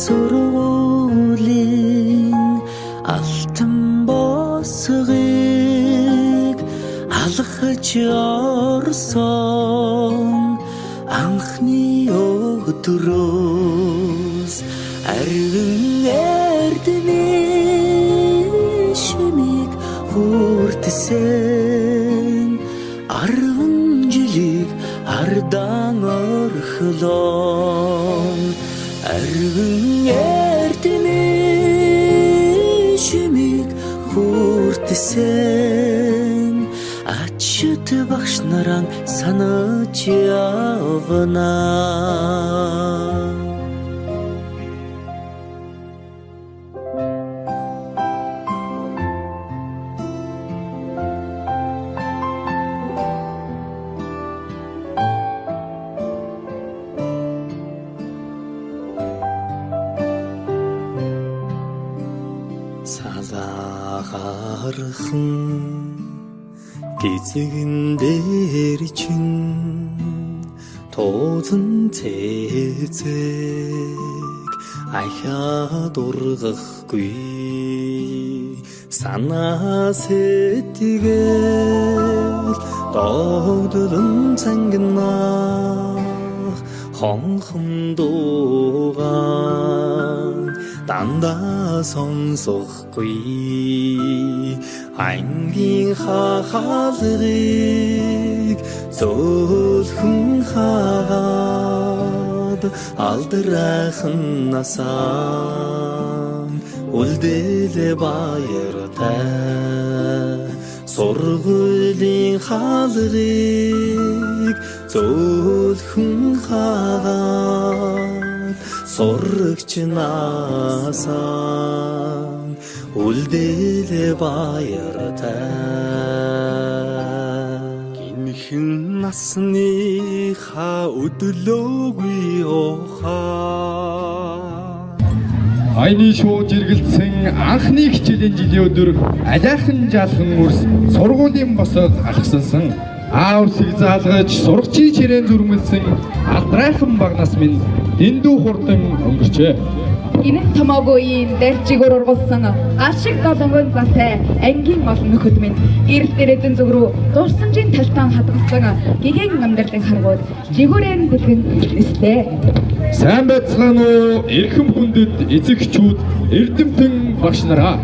сургуулийн алтан босгыг алхаж орсон анхны өдрөөс арвин эрдэнэ шимиг хүртсэн 10 жилиг ардан орхлон арвин эрдэнэ шимиг хүртсэн ачт багш наран санаж явна. Салахархан гизэгэн дээр чин тоозон цэцэг ахаа дургахгүй санаа сэтгэл догдолон цангинах хонхон дуугаан дандаа сонсохгүй ангийн хахалгыг зөөлхөн хаад алдрайхан насаа үлдээлэ баяртай сургуулийн хаалгыг зөөлхөн хаад сурагч насаа үлдээлэ баяртай гинхэн насныхаа өдлөөгүй ухаа Айны шууд жиргэлцсэн анхны хичээлийн жилийн өдөр алайхан жаалхан үрс сургуулийн босоод алхсансан аав sig заалгаж сургачийн чирээн зүрмэлсэн алдрайхан багнаас минь дэндүү хурдан өнгөрчээ. Энэ томоогийн дэржигөр ургуулсан гашиг долонгон затай ангийн олон нөхөд минь гэрэл дээрээдэн зүг рүү дурсамжийн талтан хадгалсан гэгэн амьдралыг харгууд жигүүрэн дэлгэн нэслээ. Сайн байцгаана уу эрхэм хүндэт эзэгчүүд эрдэмтэн багш нараа.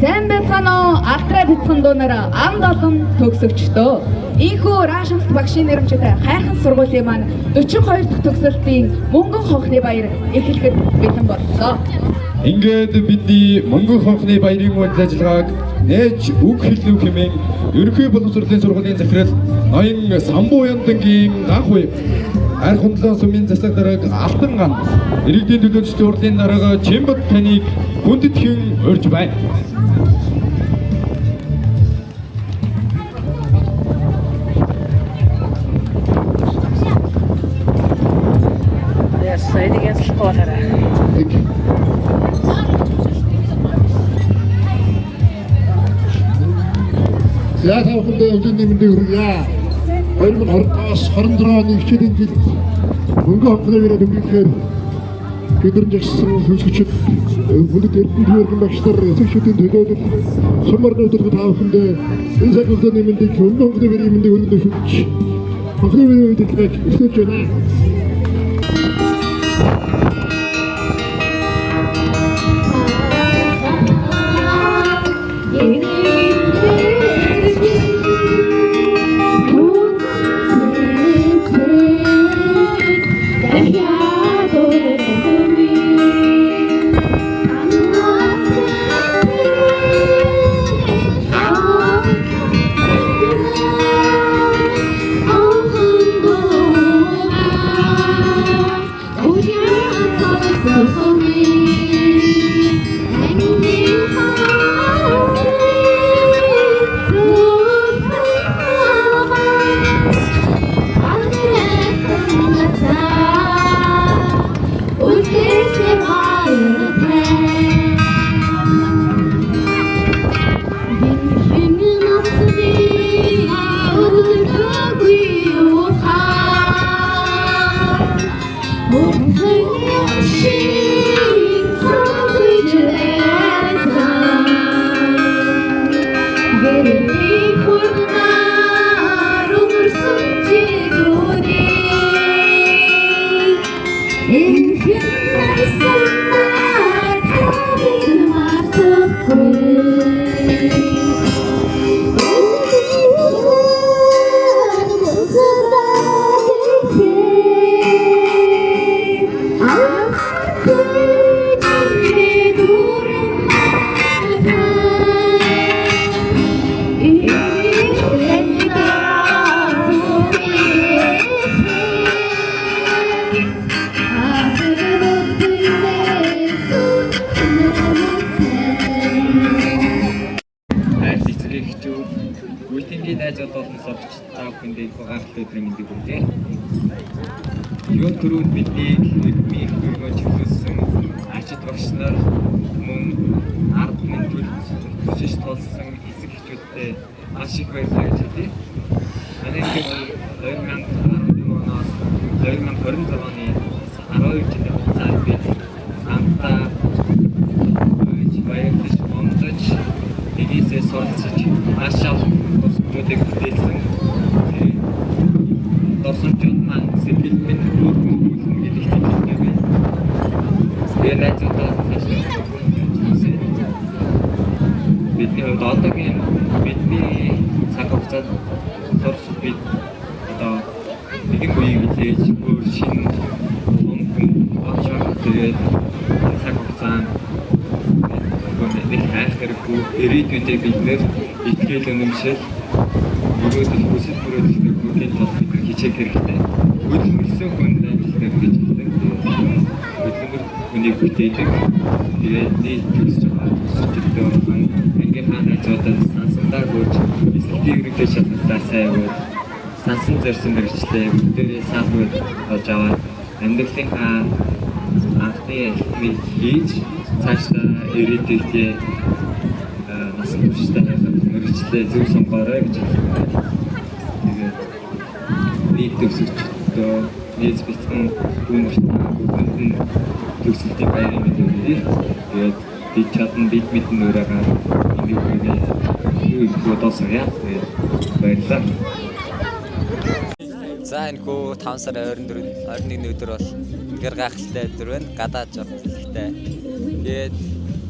Сайн байцгаана уу алтраа бяцхан дуунараа амд олон төгсөгчдөө. Ийхүү Рашмт багшийн нэрмжтэй хайрхан сургуулийн маань 42 дахь төгсөлтийн мөнгөн хонхны баяр эхлэхэд бэлэн боллоо. Ингээд бидний мөнгөн хонхны баярын үйл ажиллагааг нээж үг хэлнүү хэмээн ерөнхий боловсролын сургуулийн захирал ноён Самбууяндангийн анх уу арх хөндлөн сумын засаг дараг алтан ган иргэдийн төлөөлөгчдийн урлагийн дарга Чимбат таныг хүндэтгэн урьж байна. За тавхандаа өвчнөний мэндийг хүргье. 2020-аас 26 оны хичээлийн жил мөнгө хонхны вирээд өнгөрөхөөр бидний жагсан хөлсгчд бүлэг эрдэнэтийн багш нар эцэгчүүдийн төлөөлөл сумар нүүдэлд тавхандаа энэ цаг үеийн мэндийг мөнгө хонхны вирийн мэндийг өргөдөж шүтж хонхны вирийн үйлдэлийг эхлүүлж байна. Үйлдвэрийн найзууд болон сорч та бүхэндээ гайхалтай өдрийн мэндийг хүргэе. Юу түрүүнд биднийг эдмийн хөргөж хөлсөн ачид багш нар мөн ард мэндүүд хүчиж тулсан эсэг хчүүдтэй маш их баярлалаа гэж хэлье. Ангийн 2014 оноос 2026 оны 12 жилийн хугацаанд бид хамтдаа баярлаж ондож нэгийсээ суралцж маш их тусгуудыг бүтээсэн. Дорсончууд маань сэтгэл минь өөртөө гэдэг хэлдэг юм. Тэгээд найзуудаа бидний хувьд одоогийн бидний цаг хугацаанд сурч бид одоо нэгэн үеийг хэлж өөр шинэ онцгой очоо тэгээд цаг хугацаанд нэг хайх хэрэггүй ирээдүйдээ бид нэр итгэл үнэмшил өгөөдөл хүсэл мөрөөдөлтэй бүхний тулд бид хичээх хэрэгтэй. Хөдөлмөрсөн хүнд амжилттай гэж хэлдэг. Хөдөлмөр хүнийг бүтээдэг. Тэгээд нийт төсөж байгаа төсөлтөд орхон ангийнхаа найзуудад сансандаа гүйж эсэлтийн ерөнхий шалгалтаа сайн өгөөд сансан зорьсон мэргэжлээ бүгдээрээ сайн болж аваад амьдралынхаа анхны алхмыг хийж цаашдаа ирээдүйдээ насан туршдаа мэргэжлээ зөв сонгоорой гэж хэлдэг. Тэгээд нийт төсөвчдөө нийт бэлтгэн хүмүүст бүгдэнд төсөлтийн баярын мэнд хүргэе. Тэгээд бид чадан бид мэдэн өөрөөгөө юу бодосоё. Тэгээд баярлалаа. За энэ хүү 5 сарын 21 өдөр бол гэр гайхалтай өдөр байна. Гадаад жоох хэлэхтэй. Тэгээд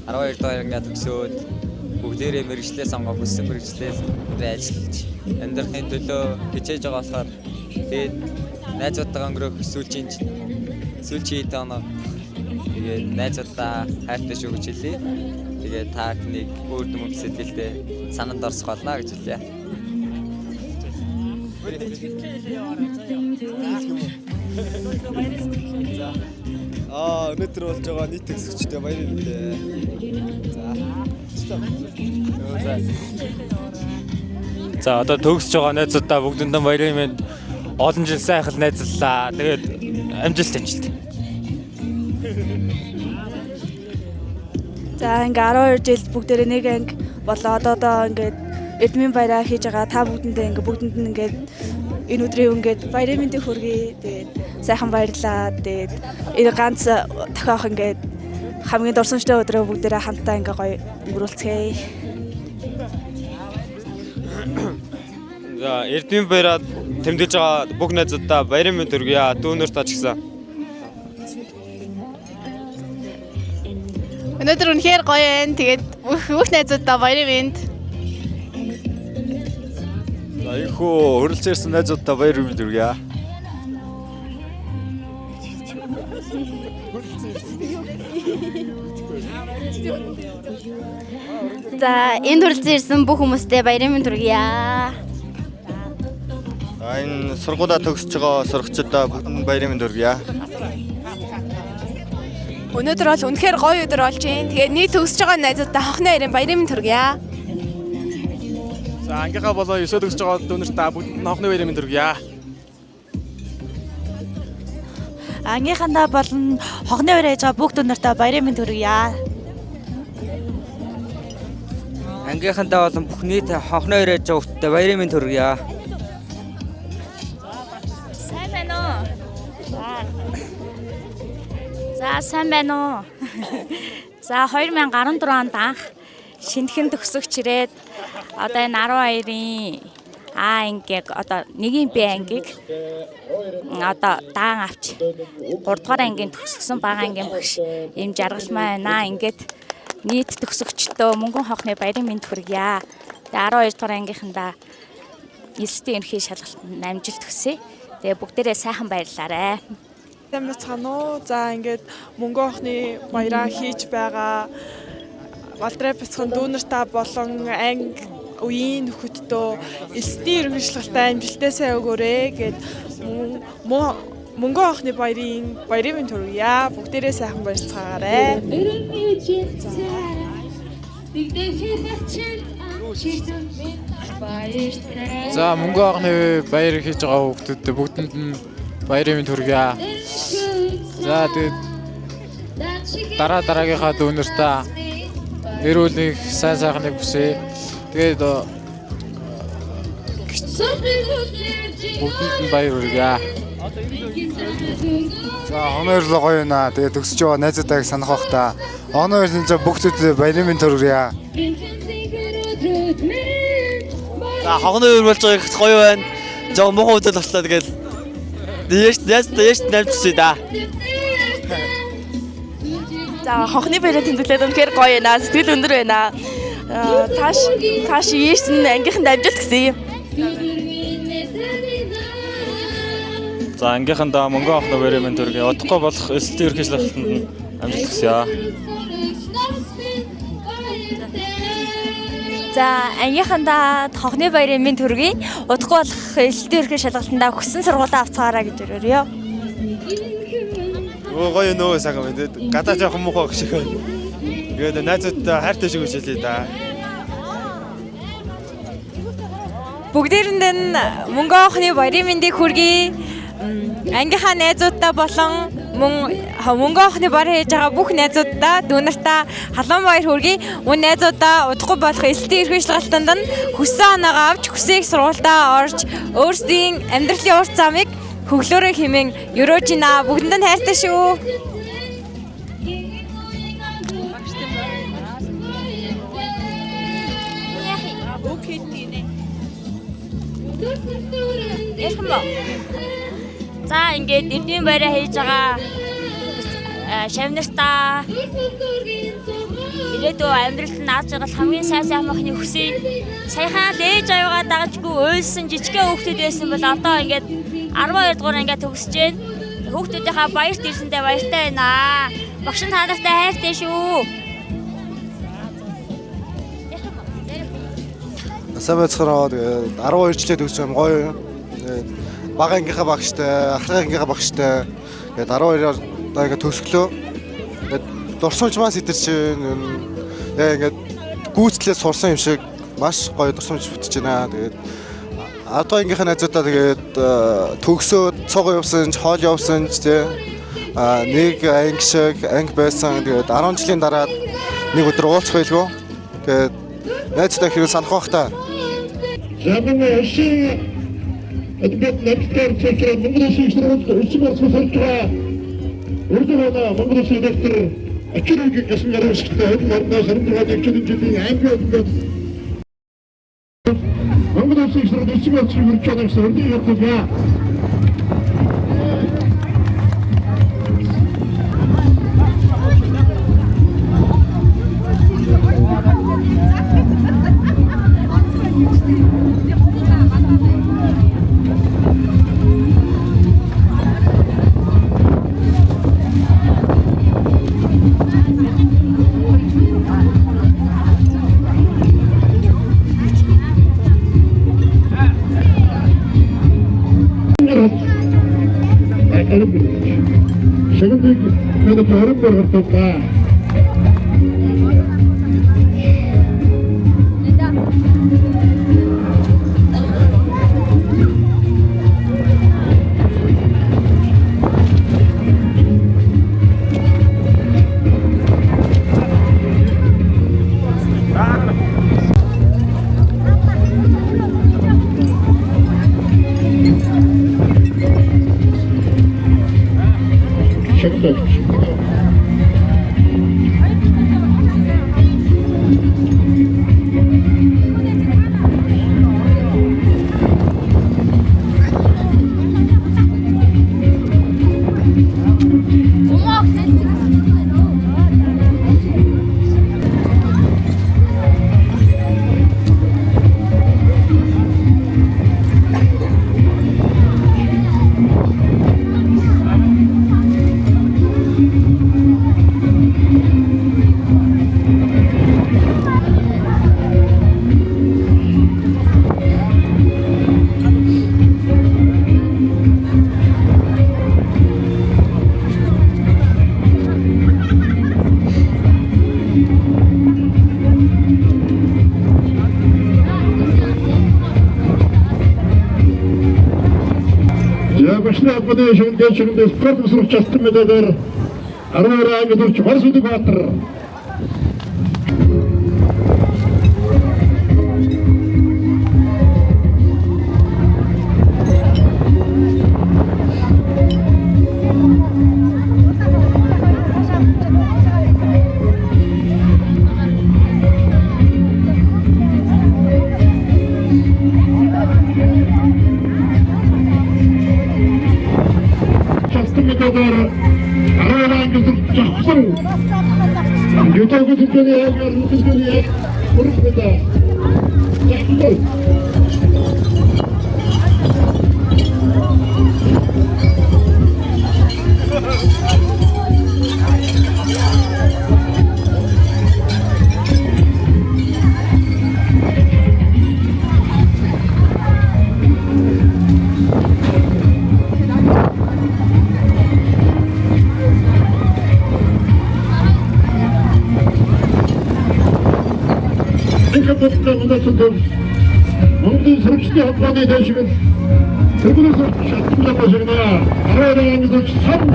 12 дахь анги төгсөөд бүгдээрээ мэргэжлээ сонгох хүссэн мэргэжлээ ажиллаж амьдрахын төлөө хичээж байгаа болохоор тэгээд найзуудтайгаа өнгөрөх сүүлчийн оноо тэгээд найзуудаа хайртай шүү гэж хэлье. Тэгээд та бүхнийг өөртөө мөн сэтгэлдээ санаанд орсох болно гэж хэлье. Өнөөдөр болж байгаа нийт төгсөгчтэй баяр хүргэе. За одоо төгсөж байгаа найзуудаа бүгдэндээ баярын мэнд олон жил сайхан найзлаа. Тэгээд амжилт. За ингээ 12 жил бүгдээрээ нэг анги болоо одоо ингээд эдмийн баяраа хийж байгаа та бүгдэнд ингээд энэ өдрийн ингээд баярын мэндийг хүргэе. Тэгээд сайхан баярлаа. Тэгээд энэ ганц тохиох ингээд хамгийн дурсамжтай өдрөө бүгдээрээ хамтдаа ингээ гоё өнгөрүүлцгээе. За эрдмийн баяраа тэмдэглэж байгаа бүх найзуудаа баярын мэнд хүргье. Дүүнер тач гисэн. Өнөөдөр үнэхээр гоё байна. Тэгээд бүх найзуудаа баярын мэнд. За энэхүү хөрөлцөн ирсэн найзуудаа баяр хүргэе дүргье. За энд хөрөлцөн ирсэн бүх хүмүүстээ баярын мэнд хүргье. Энэ сургуулаа төгсөж байгаа сурагчдаа бүгдэнд баярын мэнд хүргье. Өнөөдөр бол үнэхээр гоё өдөр болж байна. Тэгээд нийт төгсөж байгаа найзуудаа хохны баярын мэнд хүргье. За ангийнхаа болоо 9 төгсөж байгаа дүүнертаа бүгдэнд хохны баярын мэнд хүргье. Ангийнхандаа болон хогны өрөө хийж байгаа бүх дүүнертаа баярын мэнд хүргье. Ангийнхандаа болон бүх нийт хохны өрөө хийж байгаа хүмүүстээ баярын мэнд хүргье. Сайн байна уу? За сайн байна уу? За 2014 онд анх шинэхэн төгсөгч ирээд одоо энэ 12-ийн А ангийг одоо 1-ийн Б ангийг одоо даан авч 3 дугаар ангийн төгсгсөн бага ангийн багш ийм жаргалмаа байна. Ингээд нийт төгсөгчдөө мөнгөн хонхны баярын мэнд хүргье. Тэгээ 12 дугаар ангийнхандаа элсдийн ерхий шалгалтанд амжилт хүсье. Тэгээ бүгдээрээ сайхан баярлаарай. Тэмцээнэ уу. За ингээд мөнгөн хонхны баяраа хийж байгаа Балдрай бяцхан дүүнартаа болон анги үеийн нөхөддөө элсдийн ерхий шалгалтанд амжилттай сайн өгөөрэй гэд мөнгөн хонхны баярын мэнд хүргье. Бүгдээрээ сайхан баярлцгаарай. За мөнгөн хонхны баяр хийж байгаа хүмүүстээ бүгдэнд нь баярын мэнд хүргье. За тэгээд дараагийнхаа дүүнертаа эрүүлэх сайн сайхныг хүсье. Тэгээд бүгдэнд нь баяр хүргье. За оноорлоо гоё наа. Тэгээд төгсөж байгаа найзуудаа санах бах та. Оноорлын ч бүгдээ баярын мэнд хүргье. За хогны үр болж байгаа их гоё байна. Жоо муухай хөдөл боллоо тэгэл. Дээш навчсаа да. За хонхны баяраа тэмдэглээд үнэхээр гоё байна. Сэтгэл өндөр байна. Тааш ийш ангийнханд амжилт хүсье. За ангийнхандаа мөнгөн хонхны баярын мэнд хүргье. Удахгүй болох элсдийн ерхий шалгалтанд нь амжилт хүсье. За ангийнхандаа хонхны баярын мэнд хүргье. Удахгүй болох элсдийн ерхий шалгалтандаа хүссэн сургуулаа авцгаараа гэж өрөөрье. Гоё нөө сайхан байна. Гадаа жоохон муухай гэх шиг байна. Тэгээд найзуудтай хайртай шиг хүсэлээ да. Бүгдээрэнд нь мөнгөн хонхны баярын мэндийг хүргье. Ангийнхаа найзуудтай болон мөнгөн хонхны баяр хийж байгаа бүх найзуудаа дүүнартаа халуун баяр хүргье. Мөн найзуудаа удахгүй болох элсдийн ерхий шалгалтанд нь хүссэн оноогоо авч хүсээг сургуультаа орж өөрсдийн амьдралын урт замыг хөглөөрөө хэмээн өрөөж байна. Бүгдэнд нь хайртай шүү. За ингээд эдийн баяраа хийж байгаа шавнартаа ирээдүйн амьдралд нь аз жаргал хамгийн сайн махны хүсье. Саяхан л ээж аюугаа дагажгүй уйлсан жижигхэн хүүхдүүд байсан бол одоо ингээд 12 дугаар ангиа төгсөж байна. Хүүхдүүдийнхаа баярт ирсэндээ баяртай байна. Багш нь та нартай хайртай шүү. Сайн байцгаараа 12 жилээ төгсөж байгаа гоё. Бага ангийнхаа багштай, ахлах ангийнхаа багштай тэгээд 12-аар ингээ төгсглөө. Тэгээд дурсамжмаас идэрч ингээд гүйцлээ сурсан юм шиг маш гоё дурсамж бүтэж байна. Тэгээд одоо ангийнхаа найзуудаа тэгээд төгсөөд цогоо явсан, хоол явсан тий. Нэг анги шиг анги байсан. Тэгээд 10 жилийн дараа нэг өдөр уулзах байлгүй. Тэгээд найзтай хэрэг санах бах та. Жабна шин эдгээр нэгтгэр чекрэ Монгол шиг сургууль сургууль Урдгана Монгол шиг дэвтэр очирыг гэсэн гарууштай орноо сармгаад өвчнөд жилийн анги өгдөг Монгол шиг сургууль сургууль сургууль Şöyle bir tarım var ortada. Şöyle холбооны шигнээн спорт сурагч алтан медалиар 12 анги төрч Хорсүдэг Баатар. Монголын сурагчдын холбооны дэшигэл тэргүүрээс шалтгаан бошигна. 12 анги төрч санд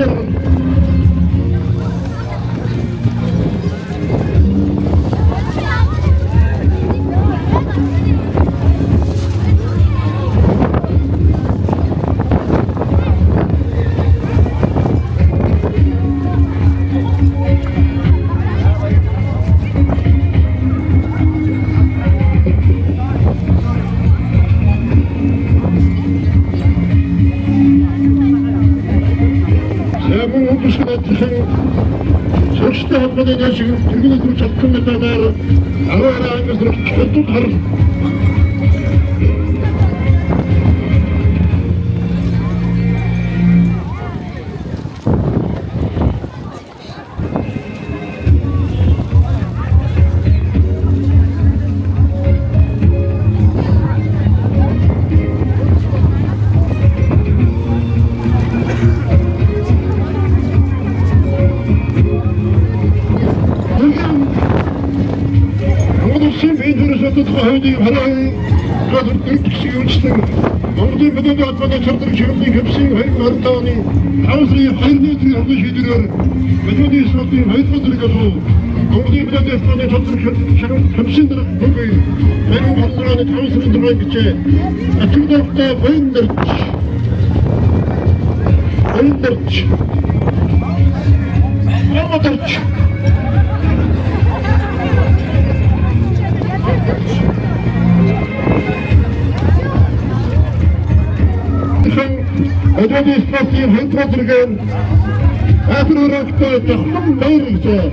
сурагчдын холбооны дэшигэл тэргүүрээс шалтгаан медалиар 12 анги төрч хөдөлт хар. Монголын медалийн холбооны чардаг ширхгийн хэвсийн 2020 оны 5 сарын 2-ны хоногийн шийдвэрээр медалийн спортын 2 зэрэг болов. Монголын медалийн холбооны чардаг хэвсийн дэх бүгийн 2020 оны 5 сарын 6-нд гэжээ. Ачигдагтай Вендерч Амадарч Медалийн спортын 2 зэрэг Африкт жахлан баярлажээ.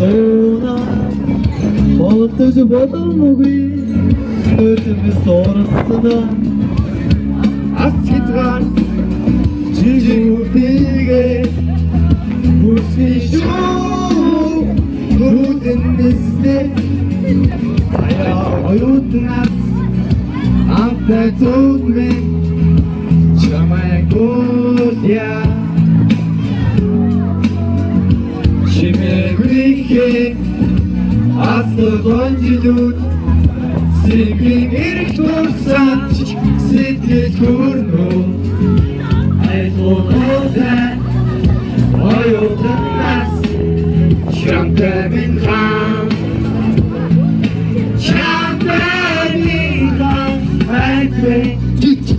Дууна бодож боломгүй нөтөмс орсноо ас хязгаар жижиг үтэйгээ хүсний шүү нүдэн нэстэй аяа оюутнаас амтай зүудмэ чамай гүлья чимэгүрихээ асгонжилүүд сэгвийн эрх турсаач сэтгэл хүрнүү айхуудаа оюутнаас чамтай минь хаан чамтай минь хаан айхвэ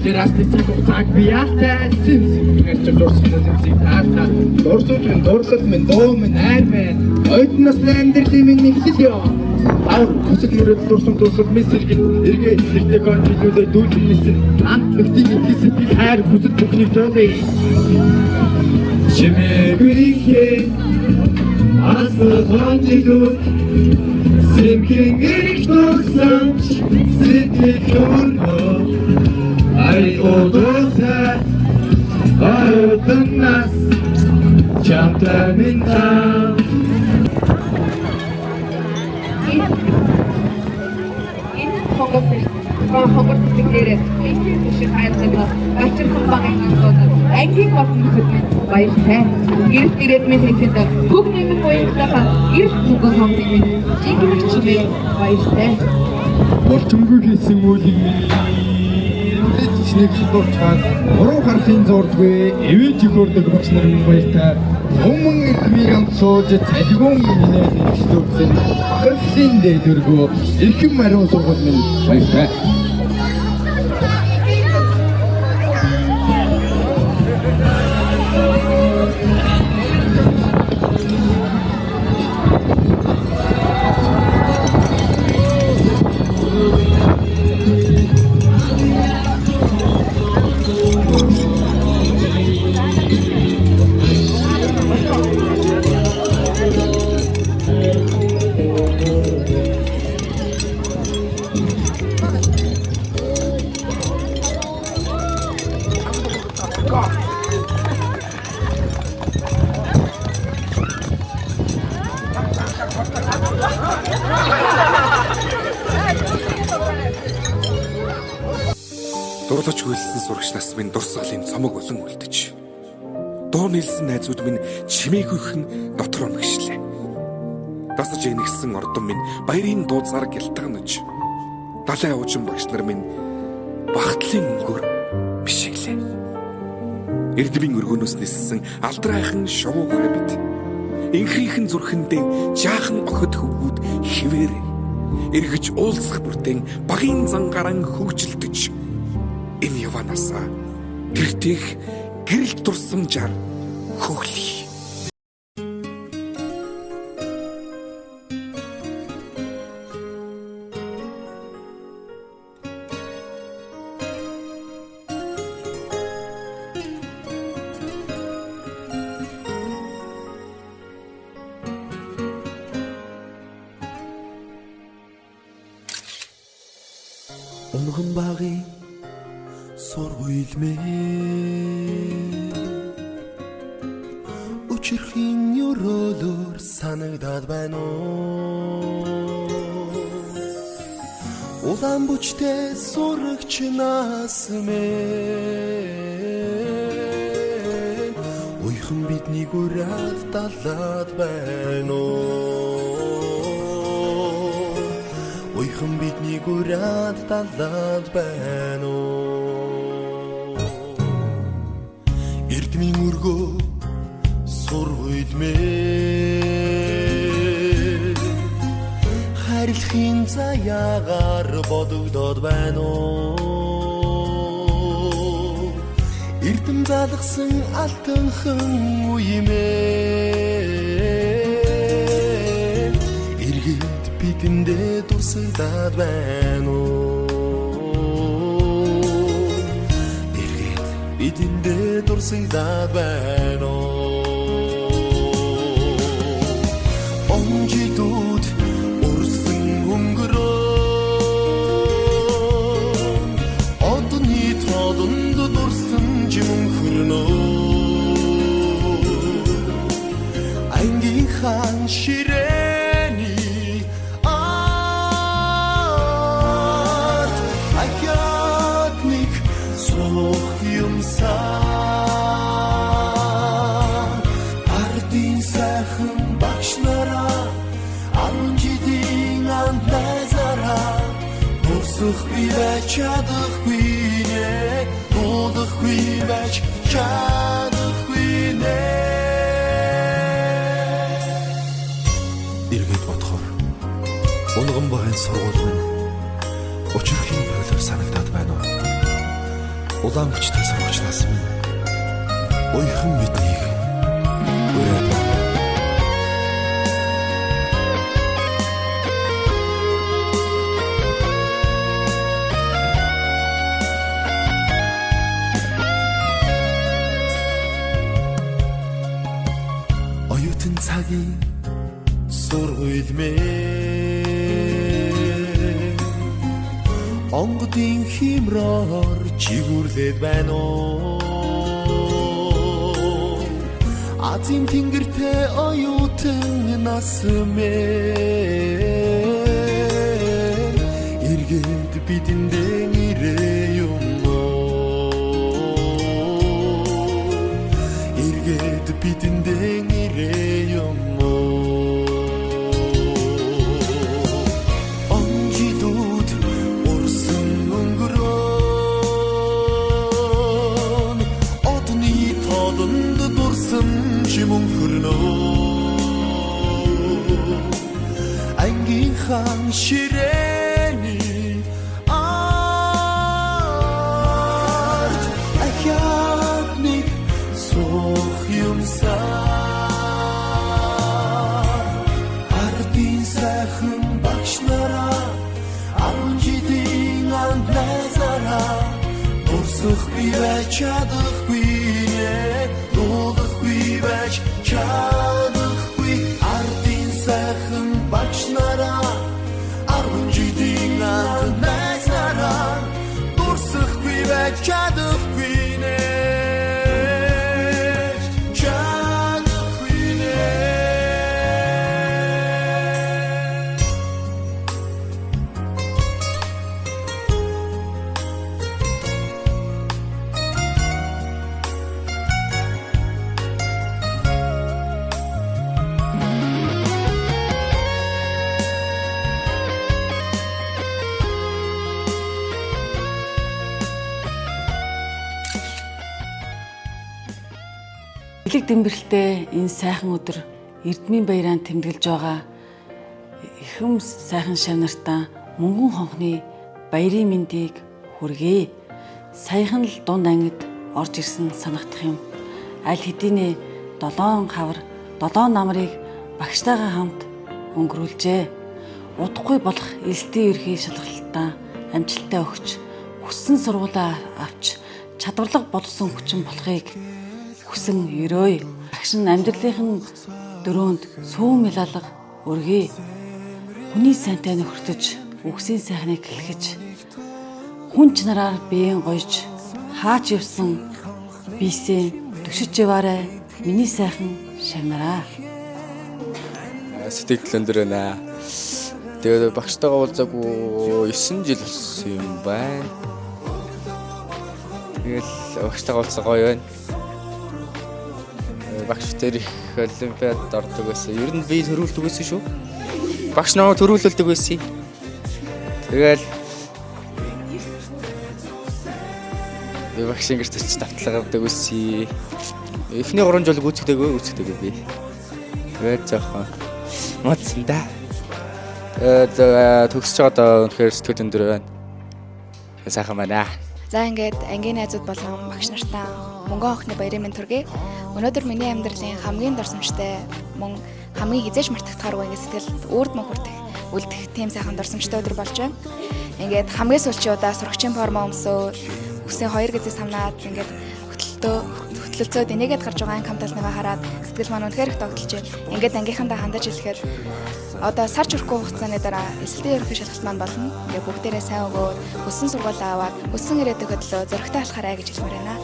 Терасны цаг биятай сэнсээр чөлөөсөн таашаа дурсуулын дурлал минь дуу минь айр минь ойдноос амьдралын минь нэгсэлё аа хүсэл мөрөд дурсал мессежийг эргээ эрдэ конжилүүдээр дүүлэн нисэн анх нэгтийн хэсэг хайр хүсэл бүхний тооны чимэгүрихээ асгонжилүүд сэмхэн эрх турсан сэтгэл хүрнөө айхуудаа оюутнаас чамтай минь хаан хогор сэтгэлээрээ эцэг шиг хайрлага ачирхан багын ангийн болон хөдөлмөр баяртай. Гэрт ирээд минь хэлэхэд бүх нэгэн буянтайгаа гэрт нүгэн хамтын минь жигэрчмээ баяртай. Болчмгүй хийсэн үеийг нэг дурчаад уруу харахын зурдгүй эвэж өгөрдөг багш нар минь баяртай. Өмнө эдмийг амсууж цалигуун минээд ичлүүлсэн бахархлын дэдвэргөө эрхэм ариун сургууль минь баяртай. Дурлаж хөлсөн сурагч нас минь дурсгалын цомог болон үлдэж. Дуу нийлсэн найзууд минь чимээгүйхэн дотор мэгшлээ. Дасаж игнэгсэн ордон минь баярын дууцаар гялтганаж. Далай уужин багш нар минь багтлын өнгөөр бишиглээ. Эрдмийн өргөнөөс ниссэн алдрайхан шувуухан бид. Инхрийнхэн зүрхэндээ жаахан охид хөвгүүд хിവэр эргэж уулзах бүртэн багийн зангаран хөгжилдөж. Энэ яванасаа гэртэх гэрэлт дурсамжаар хөглөе. Унган багийн сургууль минь өчирхийн ёроолоор санагдаад байна уу? Улаан бүчтэй сурагч нас минь уйхан бидний гураад далаад байна уу? Уйхан бидний гураад далаад байна уу? Эрдмийн өргөө сургууль минь харилцхийн заяагаар бодогдоод байна уу? Эрдэм залгсан алтанхан үе минь эргээд бидэндээ дурсагдаад байна уу? Эргээд бидэндээ дурсагдаад байна уу? ангийнхаа ширээний арт ахяд нэг сох юмсан ардын сайхан багш нараа 10 жилийн анхаараа дурсахгүй байж чадахгүй нэ дуудахгүй байж чадахгүй нэ эргээд бодохоор унган багын сургууль минь өчирхийн бойлоор санагдаад байна уу? Улаан хүчтэй сурагчнаас минь уйхан биднийг өрөөд байна. оюутан цагийн сургууль мэн онгодын химроор чигүрлээд байна уу? Азийн тэнгэртэй оюутан нас мэн эргээд бидэндээ ирээ юм уу? Эргээд бидэндээ ирээ юм уу? Онжидууд урсан өнгөрөөн одны тоолонд дурсан чимэн хөрнөө ангийнхаа ширээний арт ахяд нэг сох юмсан ардын сайхан багш нараа 10 жилийн анхаараа дурсахгүй байж чадахгүй нэ дуудахгүй байж чадахгүй ардын сайхан багш нараа 10 жилийн анхаараа дурсахгүй байж чадахгүй нэ чадахгүй нэ Элэг дэмбэрэлтэй энэ сайхан өдөр Эрдмийн баяраар тэмдэглэж байгаа ихэм сайхан шав нартаа мөнгөн хонхны баярын мэндийг хүргэе. Саяхан л дунд ангид орж ирсэн санагдах юм. Аль хэдийнэ 7 хавар 7 намрыг багштайгаа хамт өнгөрүүлжээ. Удахгүй болох элсдийн ерхий шалгалтаа амжилттай өгч хүссэн сургуулаа авч чадварлага болсон хүчин болохыг хүсэн өрөөй. Багш нь амьдралын дөрөөнд сүүн мэлалга өргөе. Хүний сайнтай нөхөртөж үгсийн сайхныг хэлхэж хүн чанараар биеийн гойж хаач явсан бийсээ төшөж яваарай миний сайхан шагнараа. Сэтгэл өндөр байна. Тэгээд багштайгаа уулзаагүй 9 жил болсон юм байна. Тэгэл багштайгаа уулзаа гоё байна. Багш тэр их олимпиад ордог байсан. Ер нь би төрүүлдэг байсан шүү. Багш намайг төрүүлдэг байсан. Тэгэл би багшийн гэрт очиж давтлага авдаг байсан. Эхний 3 жил үүсгдэг би. Тэгээд жоохон модсон да. Төгсөж байгаа үнэхээр сэтгэл өндөр байна. Сайхан байна. За ингээд ангийн найзууд болон багш нартаа мөнгөн охины баярын мэнд хүргэе. Өнөөдөр миний амьдралын хамгийн дурсамжтай мөн хамгийн хизээж мартагдахааргүй ингээд сэтгэлд үрд мөн хүртэх үлдэх тийм сайхан дурсамжтай өдөр болж байна. Ингээд хамгийн сүүлчийн удаа сурагчийн форма өмсөө үсээ 2 гизээ самнаад ингээд хөтлөлцөөд энийгээд гарч байгаа анги хамталныгаа хараад сэтгэл маань үнэхээр их тогтолж байна. Ингээд ангийнхандаа хандаж хэлэхэд одоо сар чурхгүй хугацааны дараа эсэлтийн ерөнхий шалгалт маань болно. Ингээд бүгдээрээ сайн өгөөд хүссэн сургуулаа аваад хүссэн ирээдүйг хөдлөө зөрөгтэй алхаарай гэж хэлмээр байна.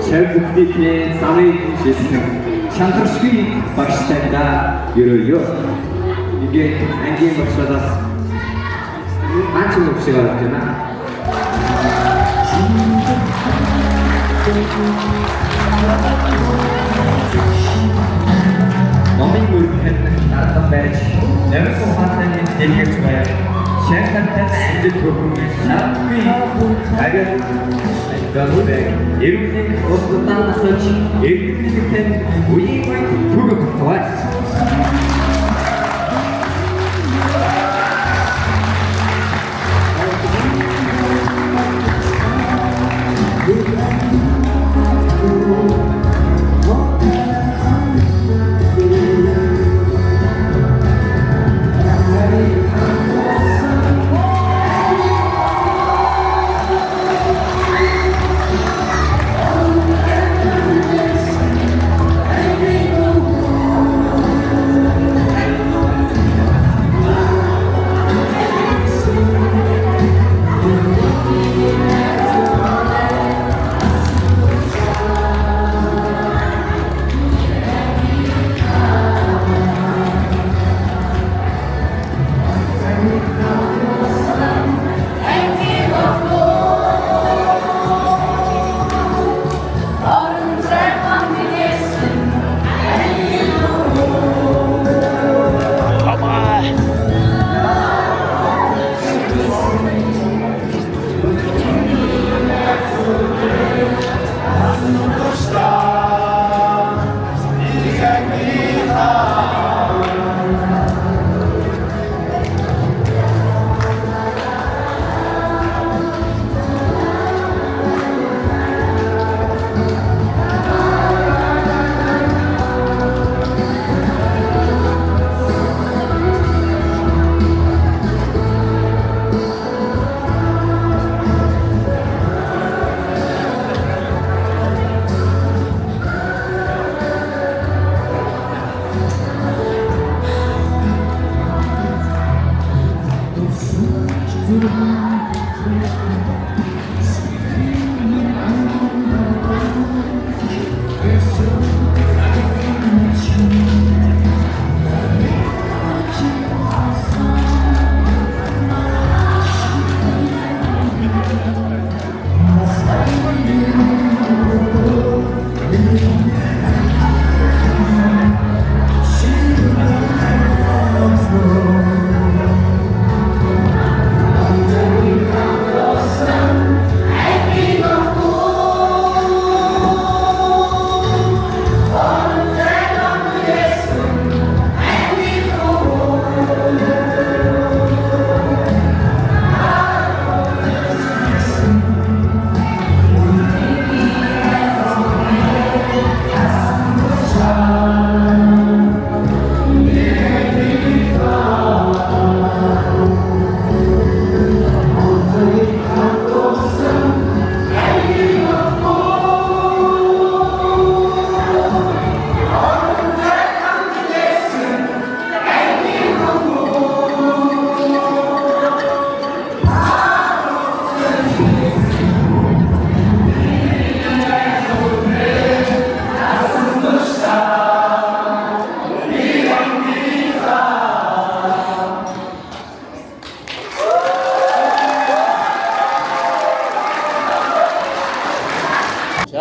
шавьдуудын замыг шилсэн шантаршгүй багштайда ерөөё. Ингээд ангийн багшаас ганц юм шиг гарч байна. Номын үргэлж дараахан байж нэмсэн хаалтны дэлгэж байв. Шантартай сэтэл хөрөнгө шатгүй агад дэвлэг эрүүлийн хостотан насч эргэлтэн үеийн түүх таваач.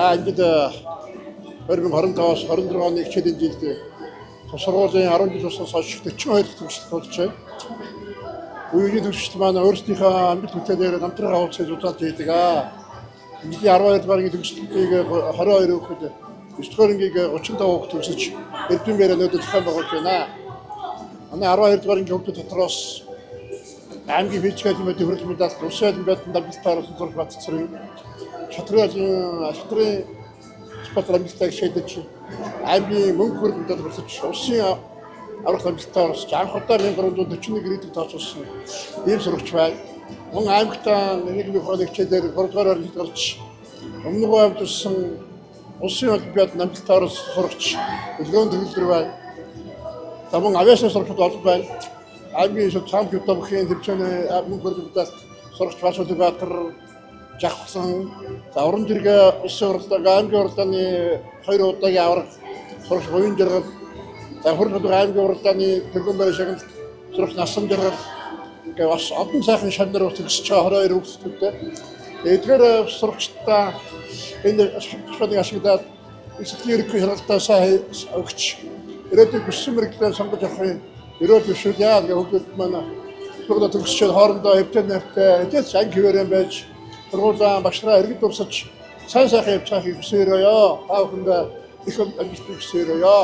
За ингээд 2025-аас 26 оны хичээлийн жилд тус сургуулийн 10 жил туснаас хойш 42 дахь төгсөлт болж байна. Үеийн төгсөлт маань өөрсдийнхөө амжилт бүтээлээр намтраа хавцаж үзүүлж байдаг аа. Ингээд 12 дугааргийн төгсөлтийг 22 өгөхөд 9 дугаар ангийг 35 хүүхд төгсөж эрдэм байрнуудад зохион байгуулж байна. Манай 12 дугааргийн хүүхдүүд дотроос аймгийн физикийн хөдөлмөрийн медаль, улсын олимпиадад дамжуулалтаар сурч батцсан. Шатрын спорт амжилтыг шийдэж аймгийн мөнгө хөрөнгөнд хүрсэж улсын аврах амжилтаар анх удаа 1341 грейдийг тооцоолсон ийм сурагч байна. Мөн аймагтаа нийгмийн ухааны хичээлээр 3 дугаар орлогод гарч өмнөгөө аймагт болсон улсын олимпиад амжилтаар сурагч төлөвлөгөөнд төгөлдөр байна. За мөн авиашны сурагчид олон байна. Аймгийн шууд цаам жүтөхийн төвчөний мөнгө хөрөнгөнд сурагч Баасуулбаатар жагсан за уран зэрэг ус уралдааг аймгийн уралдааны 2 удаагийн авраг сурагч говийн жаргал за хурдан аймгийн уралдааны тэргүүн байр шагнал сурагч насан жаргал ингээ бас одон сайхан шанар утгасч 22 хүүхэдтэй эдгээр сурагчдаа энэ шатны ашиглаад эсвэлгийн ерөнхий шалгалтаа сайн өгч ирээдүйн хүссэн мэрэгчлээ сонгож авахын ерөөд бишүүд яа гэх хөгжөлт манай сургууль төгсчид хоорондоо хэвтэн нартай эдээс анги хിവэрэн байж сургуулийн багшлаа иргэд дурсаж сайн сайхан явцгаахыг хүсээрөөё. Та бүхэндээ их амжилт хүсээрөөё.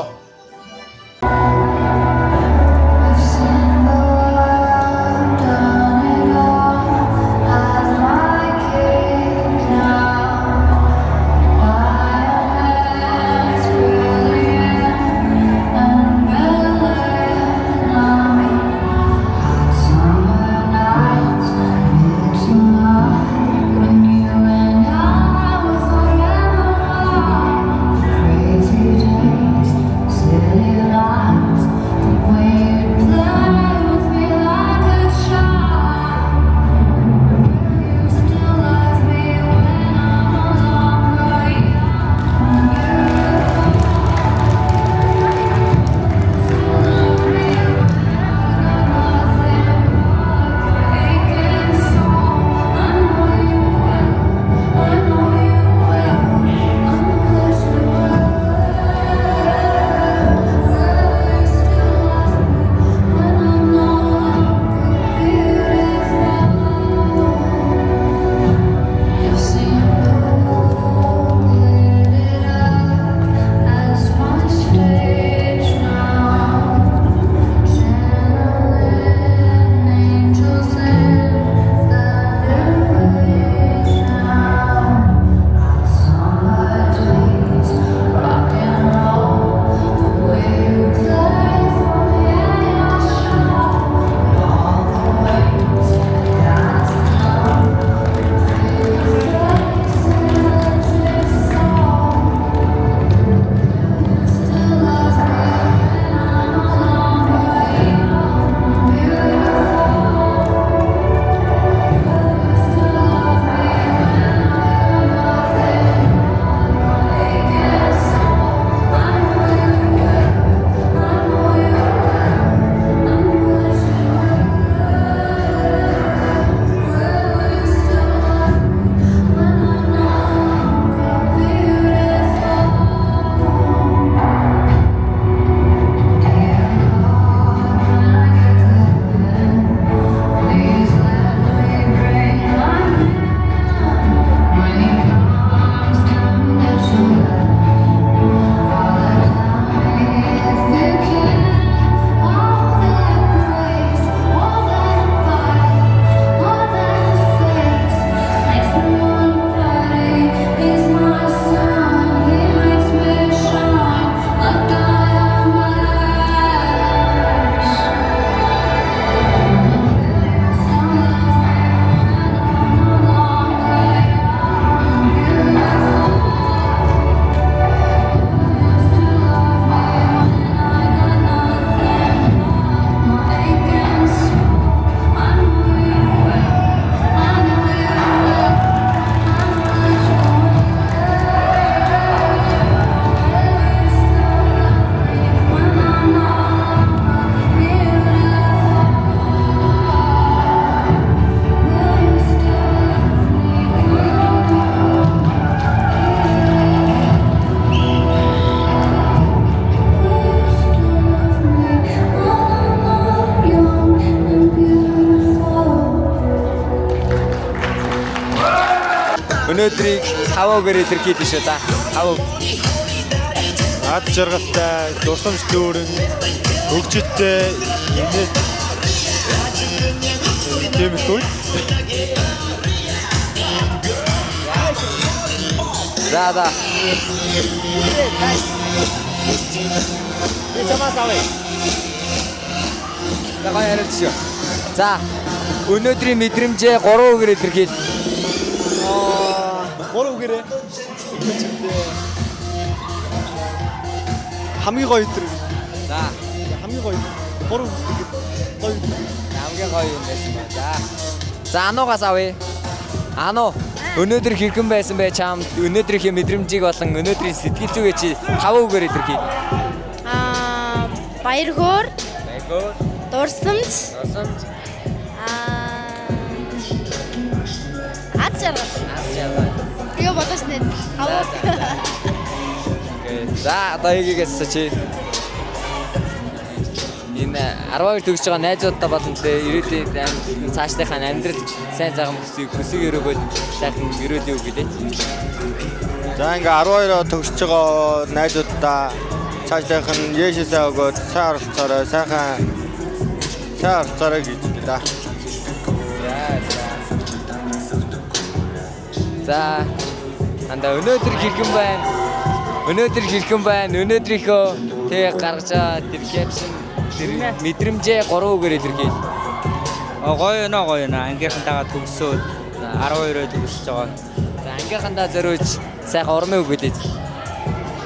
Өнөөдрийг 5-гээр илэрхийлж шүү. За 5. Ад жаргалтай, дурсамж дүүрэн, хөгжилтэй инээд тэмэлгүй. За. За өнөөдрийн мэдрэмжээ 3-гээр илэрхийл. 3-гээрээ хамгийн гоё өдөр. За хамгийн гоё 3 өдөр гоё. Хамгийн гоё юм байсан ба. За ануугаас авъя. Ануу. Өнөөдөр хэрхэн байсан бэ чамд? Өнөөдрийнхээ мэдрэмжийг болон өнөөдрийн сэтгэл зүгээ чи 5 үгээр илэрхий. Баяр хөөр. Баяр хөөр. Дурсамж. Дурсамж. Аз жаргал. Аз жаргал. Юу бодож нэ? За одоо ийгээс чи энэ 12 төгсөж байгаа найзуудтай болон ирээдүйн цаашлахын амьдрал сайн цагаан хүсэг өрөөгөө сайхан өрөөл юу гэлээ. За ингээ 12 төгсөж байгаа найзуудтай цаашлахын Есүсээ өгөөд сайн оролцоорой, сайхан оролцоорой гэж да. За өнөөдөр хэрхэн байна? Өнөөдрийнхөө тэг гаргаж байгаа тэр капшн тэр мэдрэмжээ 3 үгээр илэрхийл. Гоё нэ. Ангийнхантайгаа төгсөөд 12-оор төгсөж байгаа. За ангийнхантаа зориулж сайхан урмын үг хэлээд.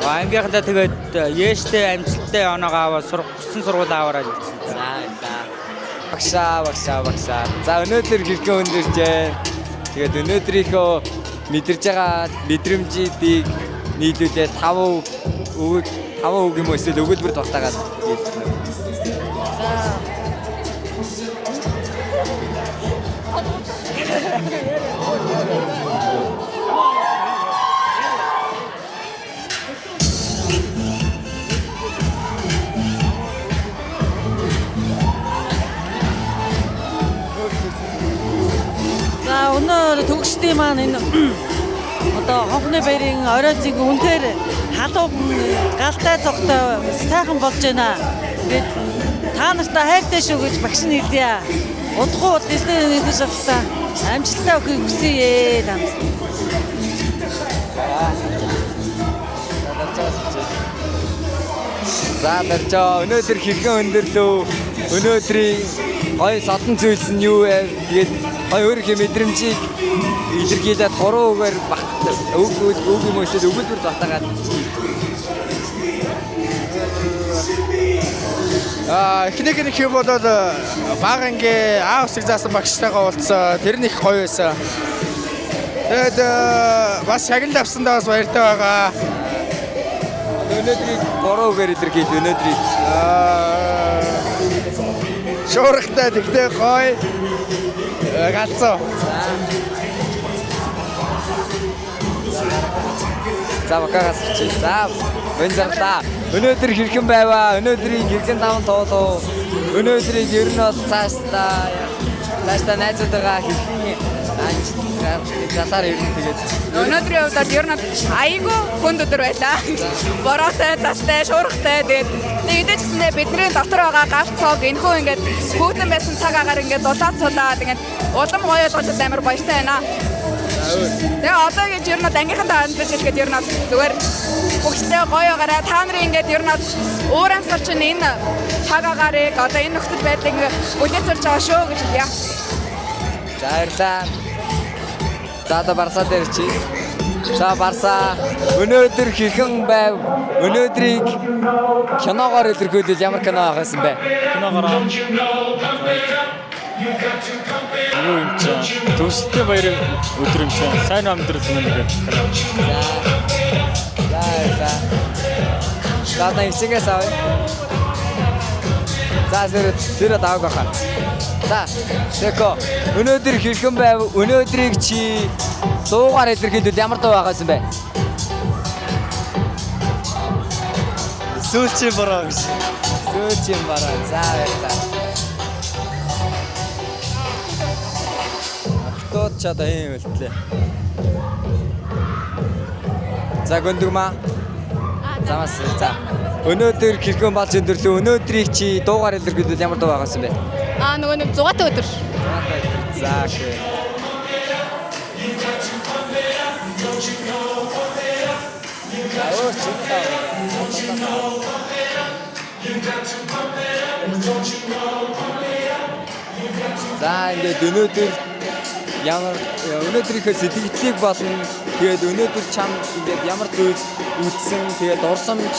Ангийнхантаа тэгээд Есүстэй амжилттай оноогоо аваад хүссэн сургууль аваарай. Багшаа. За өнөөдөр хэрхэн өндөржээ. Тэгээд өнөөдрийнхөө мэдэрж байгаа мэдрэмжүүдийг нийлүүлээд 5 үг юм уу эсвэл өгүүлбэр дуртагаад хэлсэн. За өнөө төгсдөө маань энэ одоо хонхны баярын орой зэг үнээр халуун галтай цогтой сайхан болж байна. Тэгээд та нартай хайртай шүү гэж багш нь хэлье. Удахгүй эстэй нэгэн шалтгаан амжилттай өгөхийг хүсье та. За нарчаа өнөөдөр хэрхэн өндөрлөө? Өнөөдрийн гоё содон зүйлс нь юу вэ? Тэгээд гоё өөрийнхөө мэдрэмжийг илэрхийлээд 3 үгээр үг юм эсвэл өгүүлбэр батагаад. Эхнийх нь хэм болоод баг ингээ аав усыг заасан багштайгаа уулзсан. Тэр нь их гоё байсан. Тэгээд бас шагнал авсандаа бас баяртай байгаа. Өнөөдрийг 3 үгээр илэрхийл өнөөдрийг. Шуурхтай тэгтээ гоё. Галзуу. За багаас чи. За өндөрлөө. Өнөөдөр хэрхэн байваа? Өнөөдрийг хэрхэн даван тоолоо? Өнөөдрийг ер нь бол цаашдаа найзуудаа хэрхэн галаар ер нь тэгээд өнөөдрийн хувьд ер нь айгүй хүнд өдөр байлаа. Бороотой, застай, шуурхтай тэгээд нэгдэж гэсэндээ бидний дотор байгаа галт цог энэхүү ингээд хүүтэн байсан цаг агаар ингээд дулаацуулаад ингээд улам гоё болгож амар баяртай байна. Тэгээ одоо гэж ер нь ангийнхантаа амьдж хэлгээд ер нь зүгээр бүгдээ гоё гараа та нарын ингээд ер нь өөр амьсгал чинь энэ цаг агаарыг одоо энэ нөхцөл байдлыг үлээцүүлж байгаа шүү гэж хэлье. За баярлалаа. За одоо Барса дээр чи. За Барса өнөөдөр хэрхэн байв? Өнөөдрийг киногоор илэрхийлвэл ямар кино авахсан бэ? Киногоор юу юм чи? Төсөлтөө баярын өдөр юм чи. Сайн амьдрал үнэ гэх кино. За нэсгээс авъя. За зэрэг даваг баха. За тэко өнөөдөр хэрхэн байв? Өнөөдрийг чи дуугаар илэрхийлвэл ямар дуу байгаас юм бэ? Сүүлчийн бороо гэж. Сүүлчийн бороо. За баярлалаа. Ахтууд ч одоо юм хэлтлээ. За гүндгмаа. За өнөөдөр хэрхэн болж өндөрлөө? Өнөөдрийг чи дуугаар илэрхийлвэл ямар дуу байгаас юм бэ? Нөгөө нэг 100-аатай өдөр. За окей. За ингээд өнөөдөр өнөөдрийнхөө сэтгэлдлийг болно. Тэгээд өнөөдөр чам ингээд ямар зүйлс үлдсэн, тэгээд дурсамж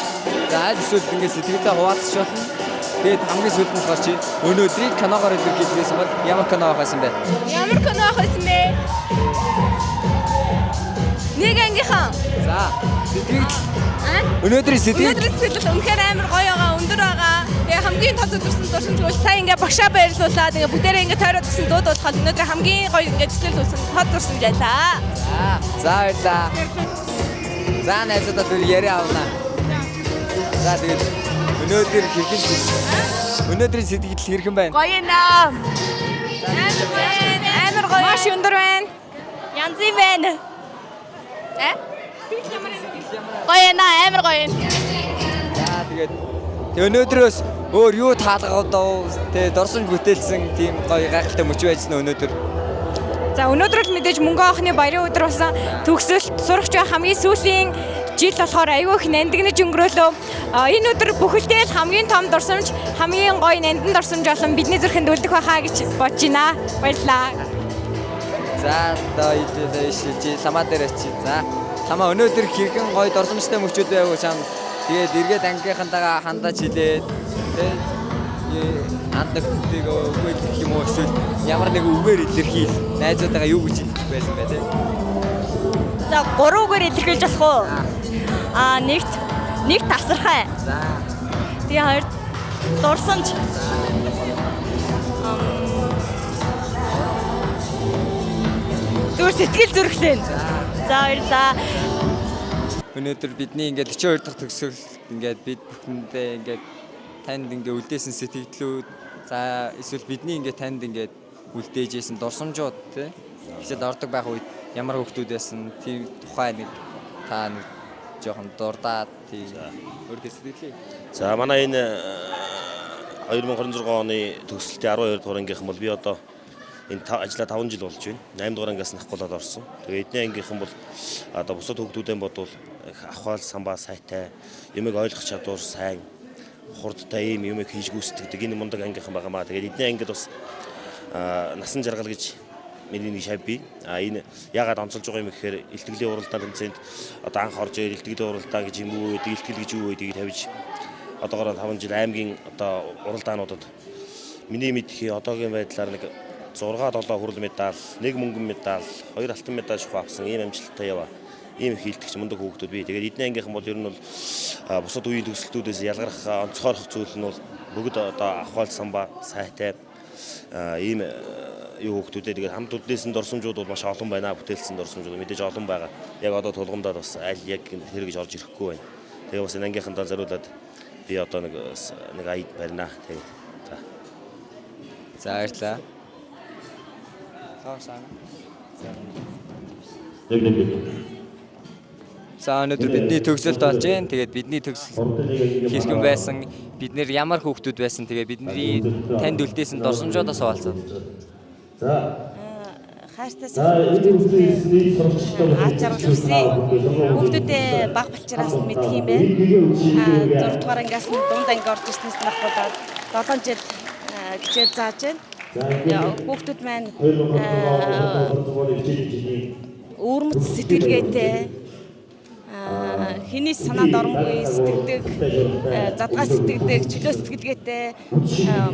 аль эсвэл ингээд сэтгэлдээ хуваалцах болно. Тэгээд хамгийн сүүлд нь болохоор чи өнөөдрийг киногоор илэрхийлсэн бол ямар кино авах юм бэ? Ямар кино авах юм бэ? Нэг ангийнхан. За. Сэтгэл. Өнөөдрийн сэтгэл. Өнөөдрийн сэтгэл үнэхээр амар гоё байгаа, өндөр байгаа. Тэгээ хамгийн тод өдөрсөн дурсан тэгвэл сайн ингээ багшаа баярлуулаад ингээ бүгдээрээ ингээ тойроод гисэн дуудуулахад өнөөдөр хамгийн гоё ингээ төсөл төлсөн тод дурсан жайлаа. За баярлаа. За найзуудаа бүр яриа авна. За тэгээд өнөөдрийн сэтгэл хэрхэн байна? Гоё наа. Амар гоё. Маш өндөр байна. Янз юм байна. Гоё наа, амар гоё. За тэгээд өнөөдрөөс өөр юу таалгаа тэгээд дорсомж бүтээлсэн тийм гоё гайхалтай мөч байжсан өнөөдөр. За өнөөдөр л мэдээж мөнгө авахны баярын өдөр болсон төгсөлт сурагч хамгийн сүүлийн жил болохоор айгүй их нандинаж өнгөрөөлөө. Энэ өдөр бүхэлдээ л хамгийн том дурсамж, хамгийн гоё нандин дурсамж болон бидний зүрхэнд үлдэх байхаа гэж бодож байна. Баярлалаа. За одоо идэж ламаа дээр очив. За ламаа өнөөдөр хэрхэн гоё дурсамжтай мөчүүд байв чам. Тэгээд эргээд ангийнхантайгаа хандаж хилээд хандагтыг өгөх юм уу эсвэл ямар нэг үгээр илэрхийл найзуудаа юу гэж хэлэх байсан бэ те? За 3 үгээр илэрхийлж болох уу? Нэгт тасархай. За. Тэгээ хоёр дурсамж. Зүр сэтгэл зүрхлэн. За баярлаа. Өнөөдөр бидний ингээд 42 дахь төгсгөл ингээд бид бүхэндээ ингээд танд ингээд үлдээсэн сэтгэлдлүүд за эсвэл бидний ингээд танд ингээд үлдээжсэн дурсамжууд тий хичээд ордог байх үед ямар хүмүүс байсан тийм тухай нэг та нэг жоохон дурдаад тийм өөртөө сэтгэлээ. За манай энэ 2026 оны төгсөлтийн 12 дугаар ангийнхан бол би одоо энэ ажилла 5 жил болж байна. 8 дугаар ангиас нахгуулаад орсон. Тэгээ эдний ангийнхан бол одоо бусад хүүхдүүдэн бодвол ахвал самбаа сайтай, юмыг ойлгох чадвар сайн, хурдтай юм юмыг хийж гүйцэтгэдэг энэ мундаг ангийнхан байгаамаа. Тэгээд эдний ангид бас насан жаргал гэж миний нэг шав бий. Энэ ягаад онцолж байгаа юм гэхээр илтгэлийн уралдаан тэмцээнд одоо анх орж ирэл илтгэлийн уралдаан гэж юм уу, илтгэл гэж юу вэ гэдгийг тавьж одоогоор 5 жил аймгийн одоо уралдаануудад миний мэдхий одоогийн байдлаар нэг 6-7 хүрэл медаль, 1 мөнгөн медаль, 2 алтан медаль шух авсан ийм амжилттай яваа. Ийм их хилдэгч мундаг хүүхдүүд бий. Тэгээд эдний ангийнхан бол ер нь бол бусад үеийн төгсөлтүүдээс ялгарах онцгойрох зүйл нь бол бүгд одоо ахвал самбаа сайтай ийм юу хүүхдүүдээ тэгээд хамт үлдээсэн дурсамжууд бол маш олон байна. Бүтээлсэн дурсамжууд мэдээж олон байгаа. Яг одоо тулгамдаад бас аль яг тэр гэж орж ирэхгүй байна. Тэгээд бас энэ ангийнхандаа зориулаад би одоо нэг аяд барина. Тэгээд за баярлаа. За өнөөдөр бидний төгсөлт болж байна. Тэгээд бидний төгсөл хэрхэн байсан, бид нэр ямар хүүхдүүд байсан, тэгээд бидний танд үлдээсэн дурсамжуудаас хуваалцав. За хааштай хүүхдүүдтэй ачаарл хүсье. Хүүхдүүдээ баг балчраас нь мэдх юм байна. 6 дугаар ангиас нь дунд анги орж ирснээс нахгуулаад 7 жил хичээл зааж байна. Хүүхдүүд маань өөрмөц сэтгэлгээтэй хэний санаанд оромгүй сэтгэдэг, задгаа сэтгэдэг, чөлөө сэтгэлгээтэй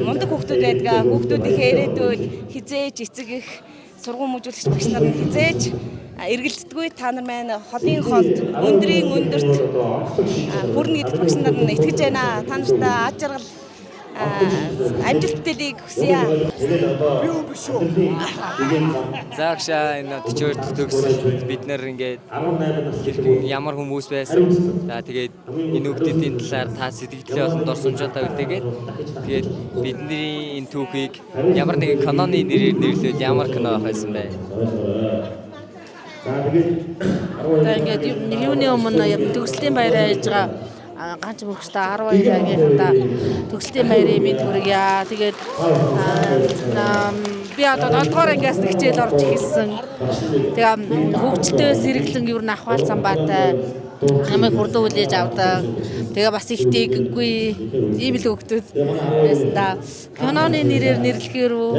мундаг хүүхдүүд байдаг. Хүүхдүүдийнхээ ирээдүйд хизээж эцэг их сургууль мужуулагч багш нар нь хизээж эргэлздэггүй. Та нар маань холын холд өндрийн өндөрт хүрнэ гэдэгт багш нар нь итгэж байна. Та нартай аж аргал амжилт бүтээлийг хүсье. Заагшаа энэ 42 дахь төгсөлд бид нар ингээд хэрхэн ямар хүмүүс байсан. За тэгээд энэ хүүхдүүдийн талаар та сэтгэлдээ болон дурсамжуудаа үлдээгээд тэгээд бидний энэ түүхийг ямар нэгэн киноны нэрээр нэрлээд ямар кино байсан бэ? За ингээд юуны өмнө төгслийн баяраа хийж байгаа ганц мөрөгчтэй 12 ангийнхандаа төгслийн баярын мэд хүргье. Тэгээд би одоо 7 дугаар ангиас хичээл орж эхэлсэн. Тэгээ хөгжилтэй сэргэлэн юу н ахвал самбаатай намайг хурдан хүлээж авдаг. Тэгээ бас их дээггүй ийм л хөгтөд байсан да. Киноны нэрээр нэрлэхээр үү?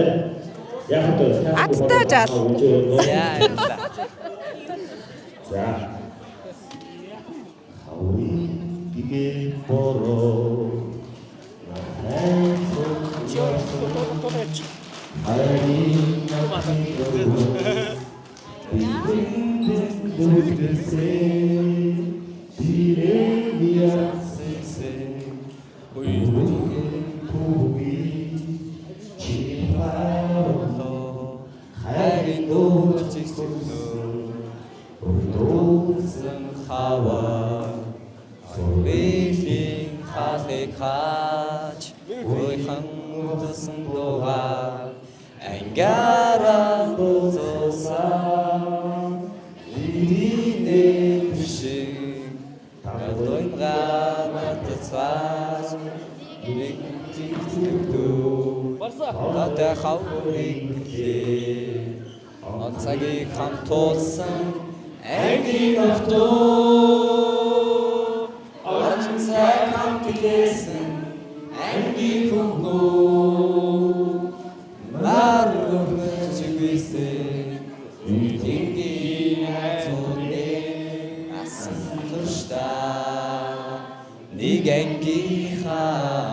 Аттай жаал. За. 이게 보러 나의 Цагийг хамтуулсан ангийн охтоо орчин цаг хамтлээсэн ангийн хөвгөө маргаж үгүйсэн тингийн айцууны асан туршдаа нэг ангийнхаа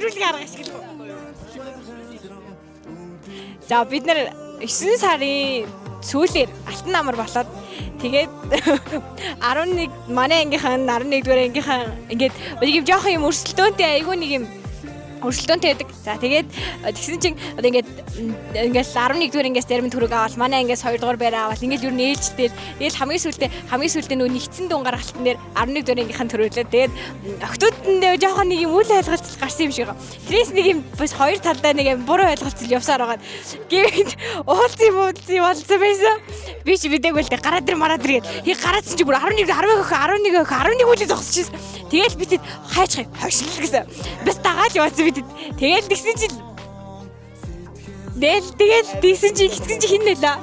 нэвтрүүлгийг арга ашиглав. За бид нэр 9 сарын сүүлээр алтан намар болоод тэгээд 11 манай ангийнхан 11-р ангийнхан ингээд нэг юм жоох юм өрсөлдөөнтэй айгүй нэг юм өрсөлдөөнтэй байдаг. За тэгээд тэгсэн чинь одоо ингээд 11-р ангиас зарим төгрөг аваад манай ангиас 2-р байраа аваад ингээд юу нээлжтэй. Тэгэл хамгийн сүүлдээ нөө нэгдсэн дуун гаргалтан дээр 11-р ангийнхан төрүүлээ. Тэгээд октодонд жоох нэг юм үл ойлголцол гарсан юм шиг байгаа. Тэрээс нэг юм бас хоёр талдаа нэг юм буруу ойлголцол явсаар байгаа. Гэвч уулзсан болсон байсан. Би чи бидэг байлтай гараад ир мараад ир гээд гараадсан чи бүр 11 үлээ зогсчихсэн. Тэгэл бид хайчих хойшлол гэсэн. Бас дагаад яваадсан бид. Тэгэл тэгсэн чи тэгсэн чи хин нэлээ.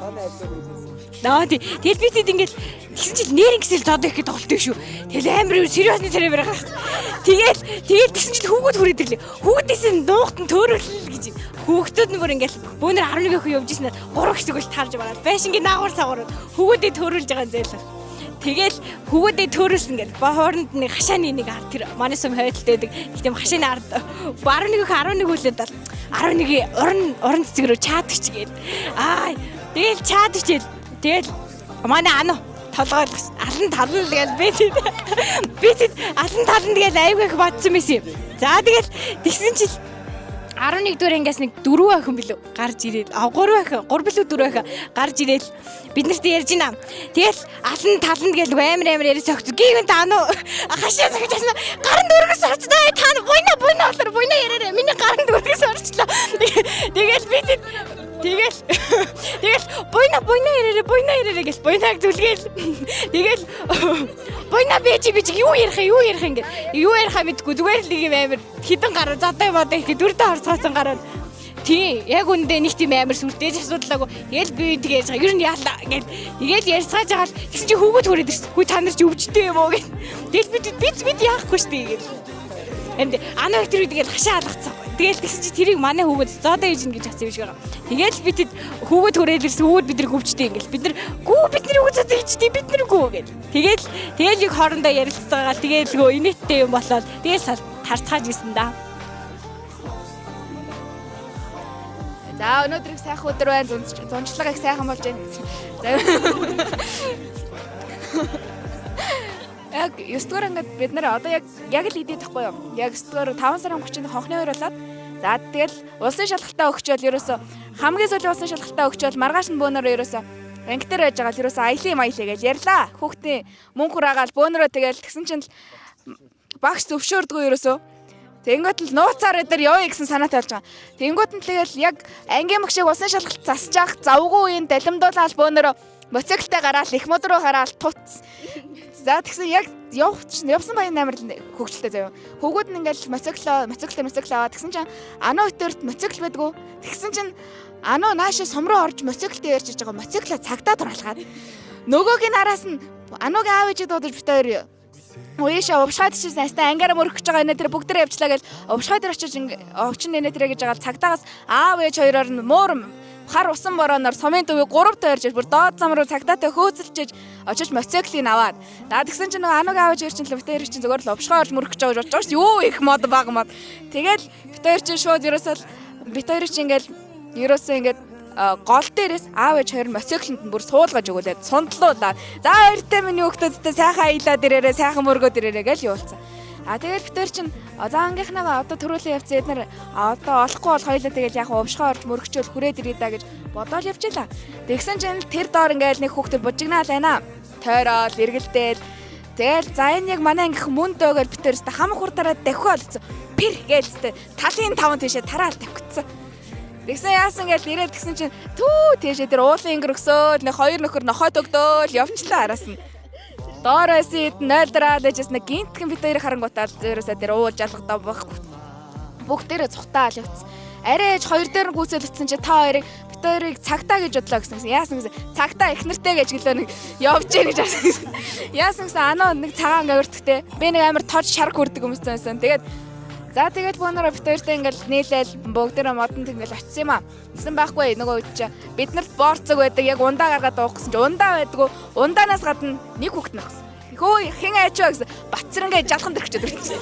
Наа тэгэл бид ингээд тэгсэн чи нэр ингэсэл зод их гэдэг толтой шүү. Тэгэл амар сериусны царай барах. Тэгэл тэгсэн чи хүүгүүд хүрээд ирлээ. Хүүгдээс нуугтан төөрөлл гэж. Хүүхдүүд нь бүр ингээд бөөнөр 11 хүн явж ирсэн 3 хэсэг бол таарж байгаа. Байшингийн наагур сагуурууд хүүгүүдэд төөрүүлж байгаа юм зайлаа. Тэгэл хүүгүүдэд төөрүүлсэн ингээд хооронд нэг хашааны нэг ард тэр манай сум хойдолтой байдаг. Тийм хашааны ард 11 үлээд бол 11 уран цэцэг рүү чаадагч гээд. Тэгэл чаадагч тэгэл манай ану толгойл алан талан тэгэл бид алан талан тэгэл аюу их бодсон байсан юм. За тэгэл тэгсэн чи 11-р ангиас нэг 4 охин билүү гарч ирээд 3 билүү 4 охин гарч ирээд бид нарт ярьж байна. Тэгэл алан талан тэгэл амар яриад согт гівэн таануу хашаа согтсон гарын дөргөөс орчлоо та буйна болор буйна яраарэ миний гарын дөргөөс орчлоо. Тэгэл буйна яраарэ гэж буйнаг зүлгээл тэгэл буйна бич юу ярих ингээд юу ярихаа мэдгүй зүгээр л нэг юм амар хідэн гараа задаа бодоо их дөрдөө орцоосон гараад тий яг үндэ нэг тийм амар сүрдээж асуудалаагүй тэгэл би тэгээж байгаа ер нь яалаа ингээд тэгээд ярьцгааж байгаа тэгсэн чи хүүгүүд хүрээд ирсэн хүү та нар ч өвчтэй юм уу гэж тэгэл бид яахгүй шүү дээ гэж энд ана их тэр тэгэл хашаа алгацсан тэгэл тэгсэн чи тэрийг манай хүүгүүд зоодоо хийж ин гэж хацсан юм шиг байгаа тэгэл бид хүүгүүд хүрээд ирсэн хүүгүүд бидрийг өвчтэй ингээл бид нар юу зоодоо хийжтэй бид нар гүү гэж тэгэл яг хоорондоо ярилцгаа тэгэл гөө инээдтэй юм болоод тэгэл тарцгааж гисэн да. За өнөөдөр их сайхан өдөр байна. Зунчлага их сайхан болж байна. Яг 9-р ангид бид нэр одоо яг л идэх байхгүй юу? Яг 9-р 5 сарын 30-нд хонхны хоёр болоод за тэгэл улсын шалгалтаа өгчөөл ерөөсө хамгийн сүүлийн улсын шалгалтаа өгчөөл маргааш нь бөөнөрөө ерөөсө ангитэр байж байгаа л ерөөсө аялаа гэж ярьлаа. Хүүхдийн мөнгө хураагаал бөөнөрөө тэгэл тэгсэн чинь багш зөвшөөрдгөө ерөөсө тэнгуут л нууцаар өдөр явъя гэсэн санаатай болж байгаа. Тэнгуут нь тэгэл яг ангийн багшийг улсын шалгалт засаж явах завгүй үеийн далимдуулаад бөөнөрөө моциклтай гараад их мод руу гараад туц. За тэгсэн яг явсан баян амар хөвгчлээ заяа. Хөвгүүд нь ингээл моцикл аваад тэгсэн чинь анаа өтөрт моцикл байдгүй. Тэгсэн чинь анаа наашаа сум руу орж моциклтэй ярьж байгаа моциклоо цагтаа дураалгаад нөгөөгийн араас нь анаагийн аав ээжээ дуудаж бит хоёр Уяша овшаад чи сайстаа ангаараа мөрөх гэж байгаа нэ тэр бүгдээ явчлаа гэж овшоод дээр очиж овчин нэ тэрэ гэж байгаа цагтаагаас аав ээж хоёроор нь муур хар усан борооноор сумын төвийг 3 тойрж бүр доод зам руу цагтаатай хөөцөлчиж очиж моциклыг аваад даа тэгсэн чинь нөгөө ануг аавж ирчин л битээр чинь зөвөр л овшоо орж мөрөх гэж байгаа болж юу их мод баг мод тэгэл битээр чинь шууд ерөөсөө битээр чинь ингээл ерөөсөө ингээд гол дээрээс аав ээж хоёр моцикланд бүр суулгаж өгүүлээд сундлуулаад за хоёртай миний хүүхдүүдтэй сайхан аялаад ирээрээ сайхан мөргөөд ирээрээ гэж явуулсан. Тэгээд битэр чинь за ангийнхнаа одоо төрүүлээ явцсан эднэр одоо олохгүй бол хоёлаа тэгэл яг увшгаа орж мөргчөөл хүрээд ирээ да гэж бодоод явчихлаа. Тэгсэн чинь тэр доор ингээл нэг хүүхдэр бужигнаал байна. Тойроод эргэлдээл тэгэл за энэ яг манай ангийнхан мөн дөөгөл битэрс хам хурдаараа давхиа олцсон. Пэр гэлстэй талын таван тийшээ тараал тавьчихсан. Тэгсэн яасан гэж ирээд тэгсэн чинь түү тийшээ тэр уулын ингэр өсөөл нэг хоёр нөхөр нохойд өгдөөл явчихлаа араас нь. Доороос ид 0 дараад дэжс нэг гинтхэн бит хоёрыг харангуутаад ерөөсөө тэр уулж алгадаа байхгүй. Бүгдээрээ цухтаал явцсан. Арайж хоёр дээр нь гүйцэлсэн чи та хоёрыг бит хоёрыг цагтаа гэж бодлоо гэсэн. Яасан гэсэн цагтаа их нэртэй гэж гэлөө нэг явж гэх гэж харсан. Яасан гэсэн анаа нэг цагаан гавирдагтэй. Би нэг амар тод шарг хүрдэг хүмүүс байсан. Тэгээд за тэгээд бөөнөрөө бит хоёртай ингээл нийлээл бүгдээрээ модон тэгэл очсон юм аа. Гэсэн байхгүй нөгөө үед чи биднэрт борцог байдаг яг ундаа гаргаад уух гэсэн чи ундаа байдгүй ундаанаас гадна нэг хүүхэд нөхсөн. Хөө хэн айчаа гэсэн Батцрангаа жалхан дэрчээд ирчихсэн.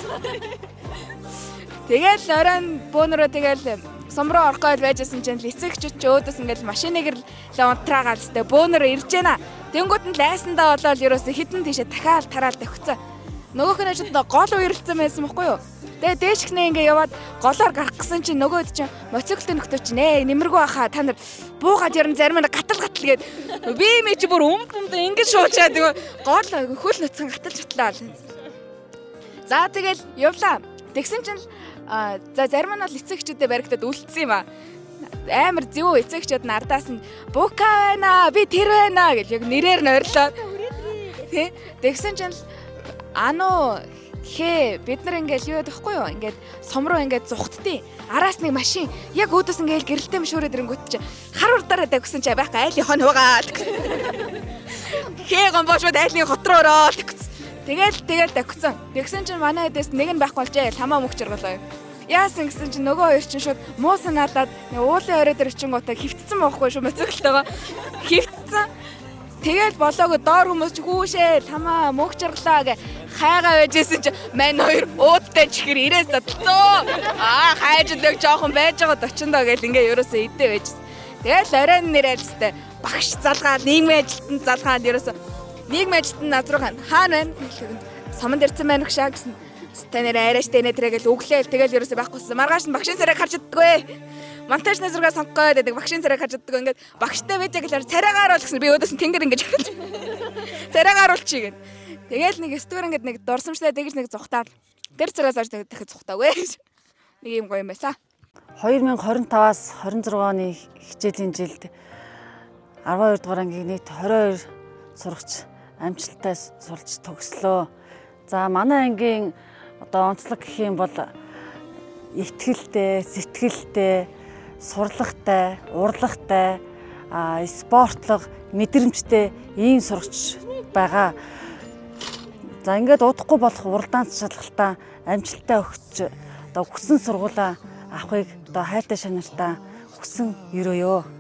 Тэгэл оройн бөөнөрөө тэгэл сум руу орох гээд байжсэн чинь эцэгчүүд ч өөдөөс ингээл машиныг л унтраагаад өстэй бөөнөрөө ирж байна. Тэнгүүд нь лайсандаа болоод ерөөсө хідэн тийшээ дахиад тараал тавьчихсан. Нөгөөх нь ажид гол уйралцсан байсан байхгүй юу? Тэгээ дээшгнээ ингээ яваад голоор гарах гэсэн чинь нөгөөд чинь моциклын нөхдөд чинь нэмэргүй баха та нар буугаад яран зарим нь гатал гээд би чи бүр өмд ингээ шуучаад гол хөл нуцхан гатал чатлаа. За тэгэл явлаа. Тэгсэн чинь за зарим нь бол эцэгчүүдэд баригдаад үлдсэн юм аа. Амар зөв эцэгчүүд нардаас нь бука байна би тэр байна гэж яг нэрээр нь ойрлоо. Тэ тэгсэн чинь ануу хээ бид нар ингээл юу яах вэ юу ингээд сум руу ингээд зүхтдیں۔ Араас нэг машин яг өөдөөс ингээл гэрэлтэй мшүүрээд ирэнгүүт чи хар урдаараа тавьсан чи байх айл яхон хугаад. Хээ гомбошод айлын хот руу ороод. Тэгэл тавьсан. Тэгсэн чинь манай хэдээс нэг нь байхгүй болжээ хамаа мөх чиргалаа. Яасан гэсэн чинь нөгөө хоёр чинь шууд муу санаадаад уулын орой дээр очингуудаа хөвтцэн байхгүй шүү моциклтойгоо. Хөвтцэн. Тэгэл болоогүй доор хүмүүс ч хүүшээ хамаа мөх чиргалаа гэ хайгаа байжсэн чи мань хоёр уудтай чихэр ирээс задлоо. Хайж өдөг жоохон байж байгаа очиндоо гэл ингээ ерөөсөө идэ байжсэн. Тэгэл оройн нэрэлстэй багш залгаад нийгмийн ажилтнанд залгаад ерөөсөө нийгмийн ажилтнанд назруу хаана байна? Саман дэрсэн байна гшаа гэсэн. Танер арайш тэнэ тэрэгэл өглөөл тэгэл ерөөсөө байхгүйсэн. Маргааш нь багшийн царайг харж чаддаггүй. Монтаж назруугаа сонгохоо гэдэг багшийн царайг харж чаддаггүй. Ингээд багштай байж гэхээр царайгаар оол гэсэн би өөдөөс нь тэнгэр ингэж харж. Царайгаар оолчих гээд. Тэгэл нэг стور ингээд нэг дурсамжтай тэгж нэг зүхтаад тэр царайгаас орж дахиад зүхтаагүй. Нэг юм гоё юм байсан. 2025-аас 26 оны хичээлийн жилд 12 дугаар ангийн нийт 22 сурагч амжилттай сурч төгслөө. За манай ангийн одоо онцлог гэх юм бол итгэлтэй, сэтгэлтэй, сурлагтай, урлагтай, спортлог, мэдрэмжтэй ийм сурагч байгаа. За ингээд удахгүй болох уралдаан шалгалтаа амжилттай өгч одоо хүссэн сургуулаа авахыг одоо хайртай шанартаа хүсэн өрөөё.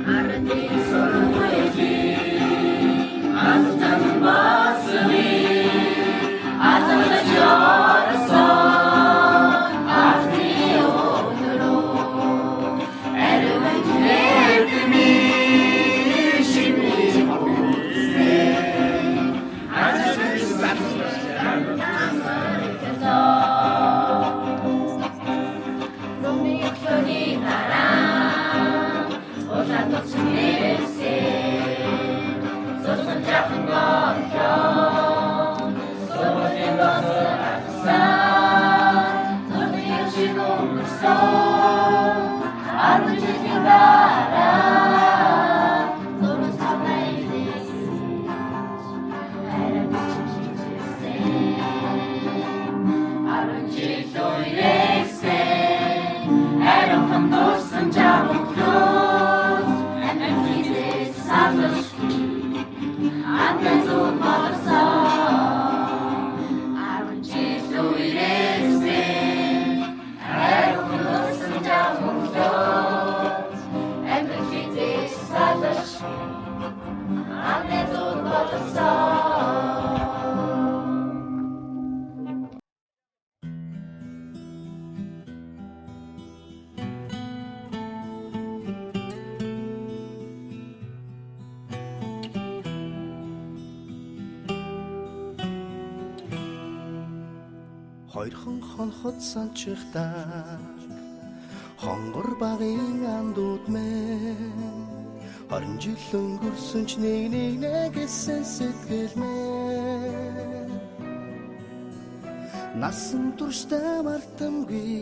Arati soroi хоёрхан хонхот санчихтаа хонгор багын андууд мэн 20 жил өнгөрсөн ч нэг гэсэн сэтгэл мэн насан туршдаа мартамгүй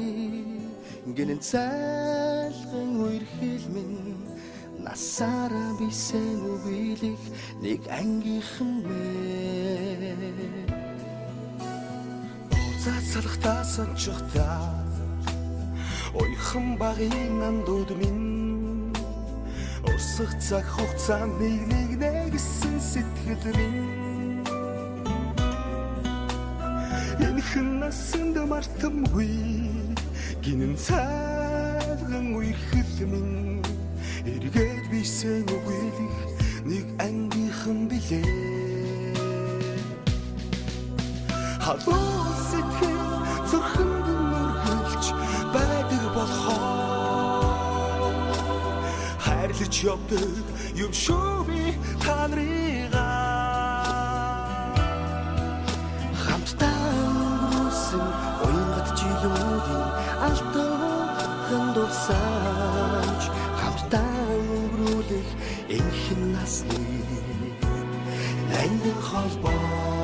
гинэн цайлган үерхэл минь насаараа бисэн үгийлэх нэг ангийнхан мэн цацалхтаа санчихтаа ойхон багын андууд минь урсах цаг хугацаанд нэг нэгсэн сэтгэл минь энэхэн насанд мартамгүй гинэн цайлган үерхэл минь эргээд бисэн үгийлэх нэг ангийнхан билээ халуун сэтгэл зүрхэнд нүргэлж байдаг болохоор хайрлаж явдаг юм шүү би та нарыгаа хамтдаа өнгөрсөн уянгат жилүүдийн алтан дурсамж хамтдаа өнгөрүүлэх энхэн насны ангин холбоо